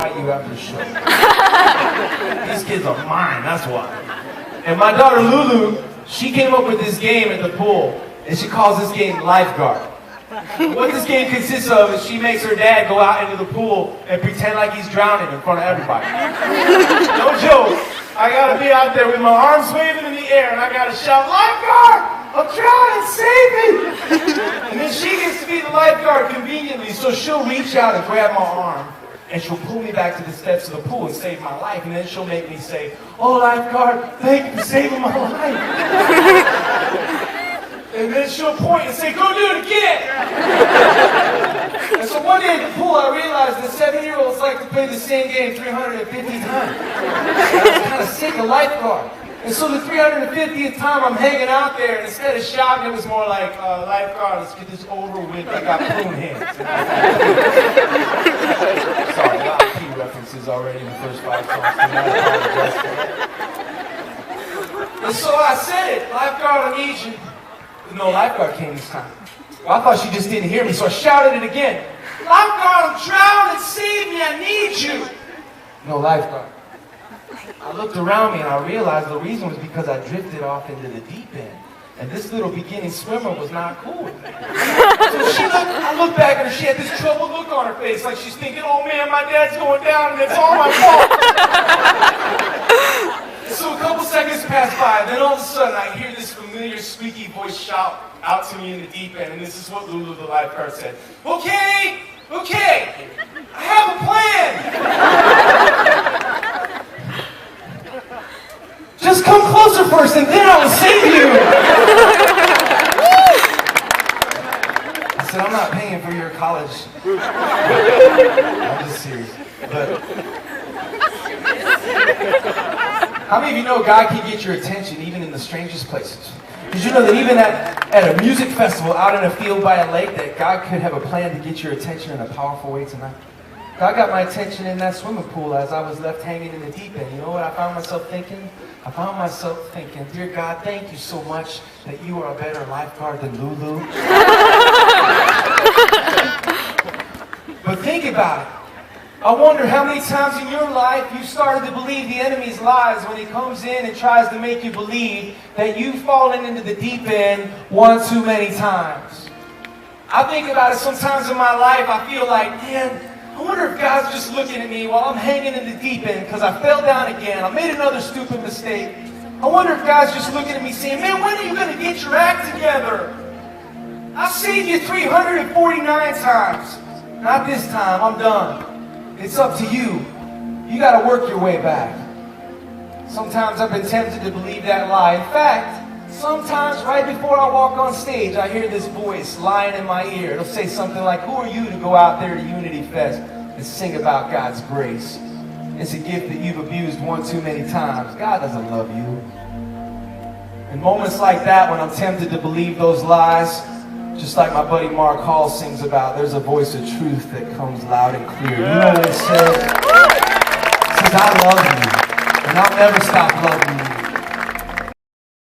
you after the show. These kids are mine, that's why. And my daughter Lulu, she came up with this game at the pool, and she calls this game Lifeguard. What this game consists of is she makes her dad go out into the pool and pretend like he's drowning in front of everybody. No joke. I gotta be out there with my arms waving in the air, and I gotta shout, "Lifeguard! I'm drowning, save me!" And then she gets to be the lifeguard conveniently, so she'll reach out and grab my arm, and she'll pull me back to the steps of the pool and save my life. And then she'll make me say, "Oh, lifeguard, thank you for saving my life." And then she'll point and say, "Go do it again." And so one day at the pool, I realized that 7-year-olds like to play the same game 350 times. I was kind of sick of lifeguard. And so the 350th time I'm hanging out there, and instead of shouting, it was more like, "Lifeguard, let's get this over with. I got prune hands." Sorry, a lot of key references already in the first 5 songs. I apologize for that. And so I said it, "Lifeguard, I need you." But no lifeguard came this time. Well, I thought she just didn't hear me, so I shouted it again. "Lifeguard, I'm drowning, save me, I need you." No lifeguard. I looked around me and I realized the reason was because I drifted off into the deep end. And this little beginning swimmer was not cool with me. So I looked back at her, she had this troubled look on her face, like she's thinking, "Oh man, my dad's going down and it's all my fault." So a couple seconds pass by, and then all of a sudden I hear this familiar squeaky voice shout out to me in the deep end, and this is what Lulu, the lifeguard, said. Okay, I have a plan. Just come closer first, and then I will save you. I said, "I'm not paying for your college." I'm just serious. But how many of you know God can get your attention even in the strangest places? Did you know that even at a music festival out in a field by a lake, that God could have a plan to get your attention in a powerful way tonight? God got my attention in that swimming pool as I was left hanging in the deep end. You know what I found myself thinking? I found myself thinking, "Dear God, thank you so much that you are a better lifeguard than Lulu." But think about it. I wonder how many times in your life you started to believe the enemy's lies when he comes in and tries to make you believe that you've fallen into the deep end one too many times. I think about it sometimes in my life. I feel like, man, I wonder if God's just looking at me while I'm hanging in the deep end because I fell down again. I made another stupid mistake. I wonder if God's just looking at me saying, "Man, when are you going to get your act together? I saved you 349 times. Not this time. I'm done. It's up to you. You got to work your way back." Sometimes I've been tempted to believe that lie. In fact, sometimes right before I walk on stage, I hear this voice lying in my ear. It'll say something like, "Who are you to go out there to Unity Fest and sing about God's grace? It's a gift that you've abused one too many times. God doesn't love you." In moments like that, when I'm tempted to believe those lies, just like my buddy Mark Hall sings about, there's a voice of truth that comes loud and clear. You know what it says? It says, "I love you, and I'll never stop loving you.